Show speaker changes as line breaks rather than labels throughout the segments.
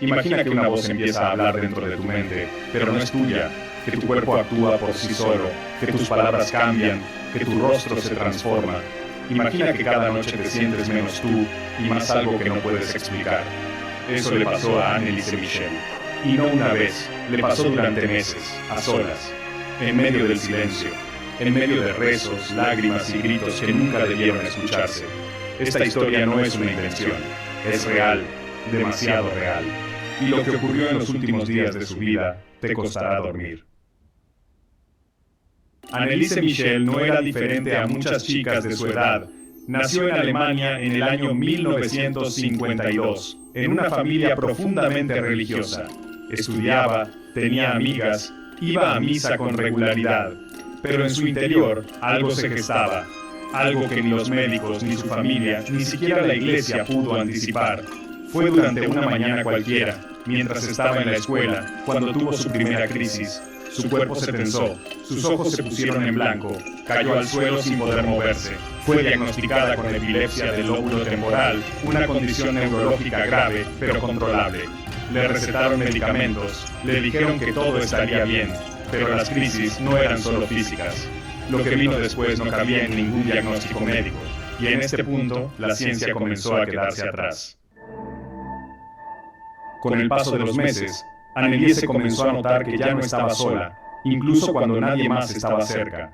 Imagina que una voz empieza a hablar dentro de tu mente, pero no es tuya, que tu cuerpo actúa por sí solo, que tus palabras cambian, que tu rostro se transforma. Imagina que cada noche te sientes menos tú y más algo que no puedes explicar. Eso le pasó a Anneliese Michel. Y no una vez, le pasó durante meses, a solas, en medio del silencio, en medio de rezos, lágrimas y gritos que nunca debieron escucharse. Esta historia no es una invención, es real, demasiado real. Y lo que ocurrió en los últimos días de su vida te costará dormir. Anneliese Michel no era diferente a muchas chicas de su edad. Nació en Alemania en el año 1952, en una familia profundamente religiosa. Estudiaba, tenía amigas, iba a misa con regularidad, pero en su interior algo se gestaba, algo que ni los médicos, ni su familia, ni siquiera la iglesia pudo anticipar. Fue durante una mañana cualquiera, mientras estaba en la escuela, cuando tuvo su primera crisis. Su cuerpo se tensó, sus ojos se pusieron en blanco, cayó al suelo sin poder moverse. Fue diagnosticada con epilepsia del lóbulo temporal, una condición neurológica grave, pero controlable. Le recetaron medicamentos, le dijeron que todo estaría bien, pero las crisis no eran solo físicas. Lo que vino después no cabía en ningún diagnóstico médico, y en este punto la ciencia comenzó a quedarse atrás. Con el paso de los meses, Anneliese comenzó a notar que ya no estaba sola, incluso cuando nadie más estaba cerca.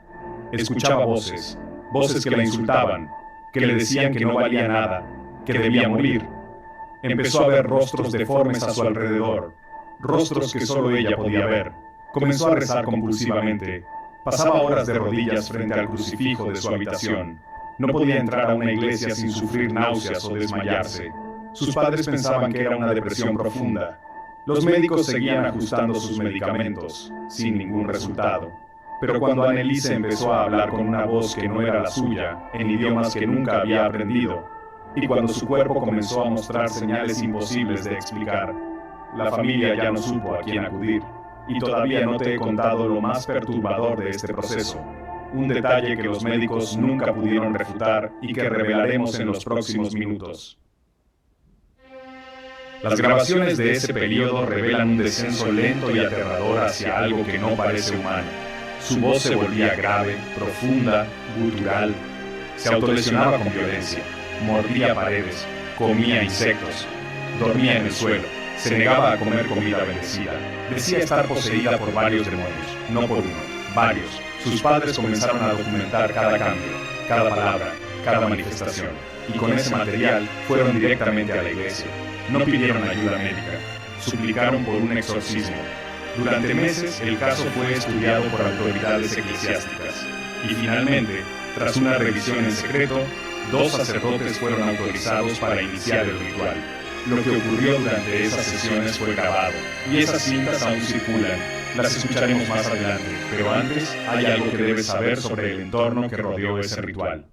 Escuchaba voces, voces que la insultaban, que le decían que no valía nada, que debía morir. Empezó a ver rostros deformes a su alrededor, rostros que solo ella podía ver. Comenzó a rezar compulsivamente. Pasaba horas de rodillas frente al crucifijo de su habitación. No podía entrar a una iglesia sin sufrir náuseas o desmayarse. Sus padres pensaban que era una depresión profunda. Los médicos seguían ajustando sus medicamentos, sin ningún resultado. Pero cuando Anneliese empezó a hablar con una voz que no era la suya, en idiomas que nunca había aprendido, y cuando su cuerpo comenzó a mostrar señales imposibles de explicar, la familia ya no supo a quién acudir. Y todavía no te he contado lo más perturbador de este proceso, un detalle que los médicos nunca pudieron refutar y que revelaremos en los próximos minutos. Las grabaciones de ese periodo revelan un descenso lento y aterrador hacia algo que no parece humano. Su voz se volvía grave, profunda, gutural. Se autolesionaba con violencia, mordía paredes, comía insectos, dormía en el suelo, se negaba a comer comida bendecida. Decía estar poseída por varios demonios, no por uno, varios. Sus padres comenzaron a documentar cada cambio, cada palabra, cada manifestación. Y con ese material fueron directamente a la iglesia. No pidieron ayuda médica, suplicaron por un exorcismo. Durante meses el caso fue estudiado por autoridades eclesiásticas y finalmente, tras una revisión en secreto, 2 sacerdotes fueron autorizados para iniciar el ritual. Lo que ocurrió durante esas sesiones fue grabado y esas cintas aún circulan. Las escucharemos más adelante, pero antes hay algo que debes saber sobre el entorno que rodeó ese ritual.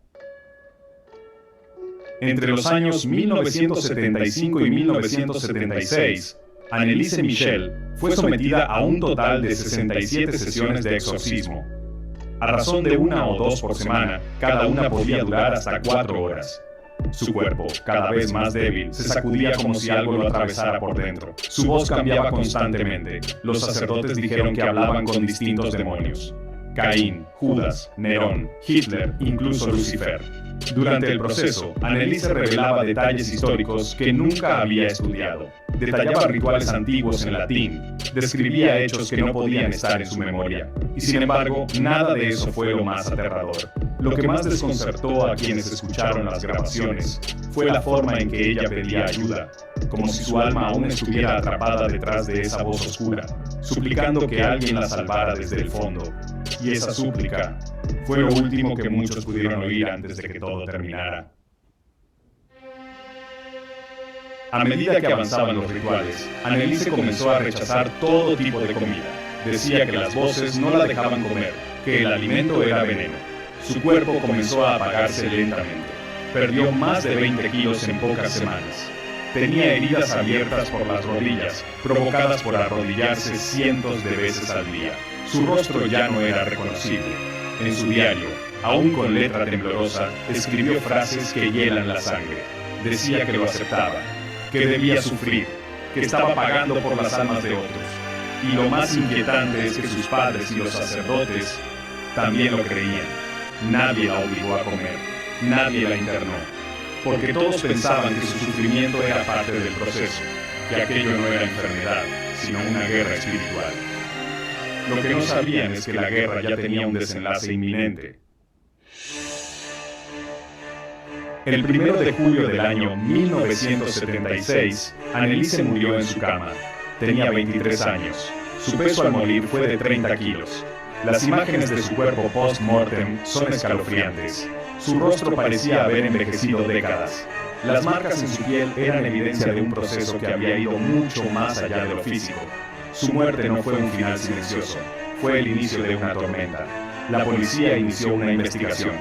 Entre los años 1975 y 1976, Anneliese Michel fue sometida a un total de 67 sesiones de exorcismo. A razón de 1 o 2 por semana, cada una podía durar hasta 4 horas. Su cuerpo, cada vez más débil, se sacudía como si algo lo atravesara por dentro. Su voz cambiaba constantemente. Los sacerdotes dijeron que hablaban con distintos demonios: Caín, Judas, Nerón, Hitler, incluso Lucifer. Durante el proceso, Anneliese revelaba detalles históricos que nunca había estudiado. Detallaba rituales antiguos en latín, describía hechos que no podían estar en su memoria. Y sin embargo, nada de eso fue lo más aterrador. Lo que más desconcertó a quienes escucharon las grabaciones fue la forma en que ella pedía ayuda, como si su alma aún estuviera atrapada detrás de esa voz oscura, suplicando que alguien la salvara desde el fondo. Y esa súplica fue lo último que muchos pudieron oír antes de que todo terminara. A medida que avanzaban los rituales, Anneliese comenzó a rechazar todo tipo de comida. Decía que las voces no la dejaban comer, que el alimento era veneno. Su cuerpo comenzó a apagarse lentamente. Perdió más de 20 kilos en pocas semanas. Tenía heridas abiertas por las rodillas, provocadas por arrodillarse cientos de veces al día. Su rostro ya no era reconocible. En su diario, aún con letra temblorosa, escribió frases que hielan la sangre. Decía que lo aceptaba, que debía sufrir, que estaba pagando por las almas de otros. Y lo más inquietante es que sus padres y los sacerdotes también lo creían. Nadie la obligó a comer, nadie la internó, porque todos pensaban que su sufrimiento era parte del proceso, que aquello no era enfermedad, sino una guerra espiritual. Lo que no sabían es que la guerra ya tenía un desenlace inminente. El 1 de julio del año 1976, Anneliese murió en su cama. Tenía 23 años. Su peso al morir fue de 30 kilos. Las imágenes de su cuerpo post-mortem son escalofriantes. Su rostro parecía haber envejecido décadas. Las marcas en su piel eran evidencia de un proceso que había ido mucho más allá de lo físico. Su muerte no fue un final silencioso, fue el inicio de una tormenta. La policía inició una investigación.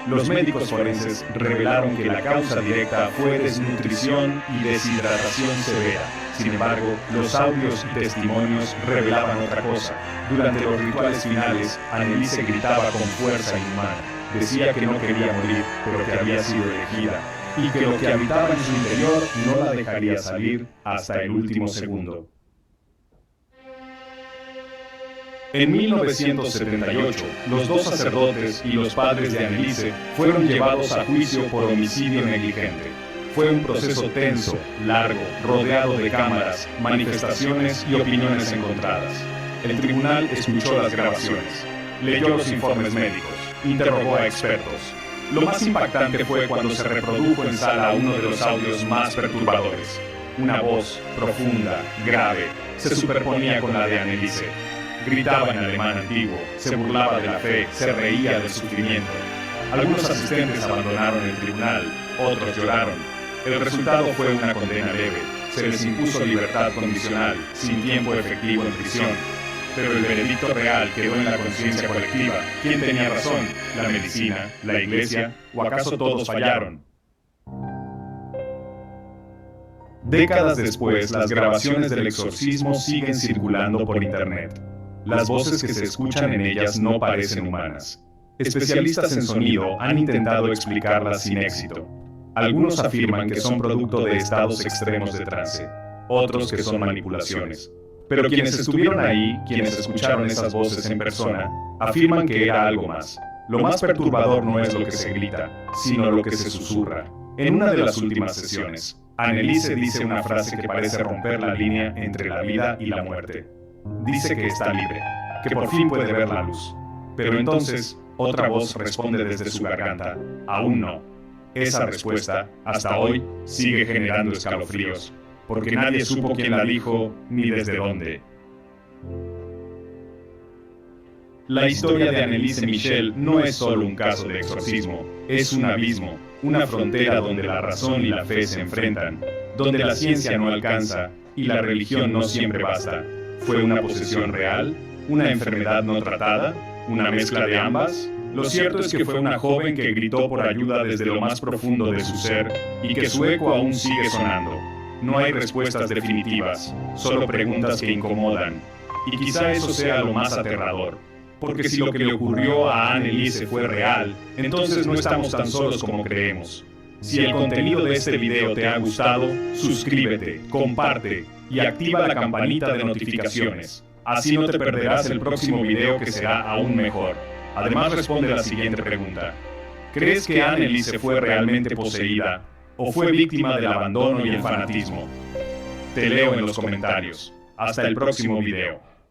Los médicos forenses revelaron que la causa directa fue desnutrición y deshidratación severa. Sin embargo, los audios y testimonios revelaban otra cosa. Durante los rituales finales, Anneliese gritaba con fuerza inhumana. Decía que no quería morir, pero que había sido elegida, y que lo que habitaba en su interior no la dejaría salir hasta el último segundo. En 1978, los dos sacerdotes y los padres de Anneliese fueron llevados a juicio por homicidio negligente. Fue un proceso tenso, largo, rodeado de cámaras, manifestaciones y opiniones encontradas. El tribunal escuchó las grabaciones, leyó los informes médicos, interrogó a expertos. Lo más impactante fue cuando se reprodujo en sala uno de los audios más perturbadores. Una voz profunda, grave, se superponía con la de Anneliese. Gritaba en alemán antiguo, se burlaba de la fe, se reía del sufrimiento. Algunos asistentes abandonaron el tribunal, otros lloraron. El resultado fue una condena leve. Se les impuso libertad condicional, sin tiempo efectivo en prisión. Pero el veredicto real quedó en la conciencia colectiva. ¿Quién tenía razón? ¿La medicina? ¿La iglesia? ¿O acaso todos fallaron? Décadas después, las grabaciones del exorcismo siguen circulando por internet. Las voces que se escuchan en ellas no parecen humanas. Especialistas en sonido han intentado explicarlas sin éxito. Algunos afirman que son producto de estados extremos de trance, otros que son manipulaciones. Pero quienes estuvieron ahí, quienes escucharon esas voces en persona, afirman que era algo más. Lo más perturbador no es lo que se grita, sino lo que se susurra. En una de las últimas sesiones, Anneliese dice una frase que parece romper la línea entre la vida y la muerte. Dice que está libre, que por fin puede ver la luz. Pero entonces, otra voz responde desde su garganta, aún no. Esa respuesta, hasta hoy, sigue generando escalofríos, porque nadie supo quién la dijo ni desde dónde. La historia de Anneliese Michel no es solo un caso de exorcismo, es un abismo, una frontera donde la razón y la fe se enfrentan, donde la ciencia no alcanza y la religión no siempre basta. ¿Fue una posesión real? ¿Una enfermedad no tratada? ¿Una mezcla de ambas? Lo cierto es que fue una joven que gritó por ayuda desde lo más profundo de su ser y que su eco aún sigue sonando. No hay respuestas definitivas, solo preguntas que incomodan. Y quizá eso sea lo más aterrador, porque si lo que le ocurrió a Anneliese fue real, entonces no estamos tan solos como creemos. Si el contenido de este video te ha gustado, suscríbete, comparte y activa la campanita de notificaciones. Así no te perderás el próximo video que será aún mejor. Además, responde la siguiente pregunta. ¿Crees que Anneliese fue realmente poseída o fue víctima del abandono y el fanatismo? Te leo en los comentarios. Hasta el próximo video.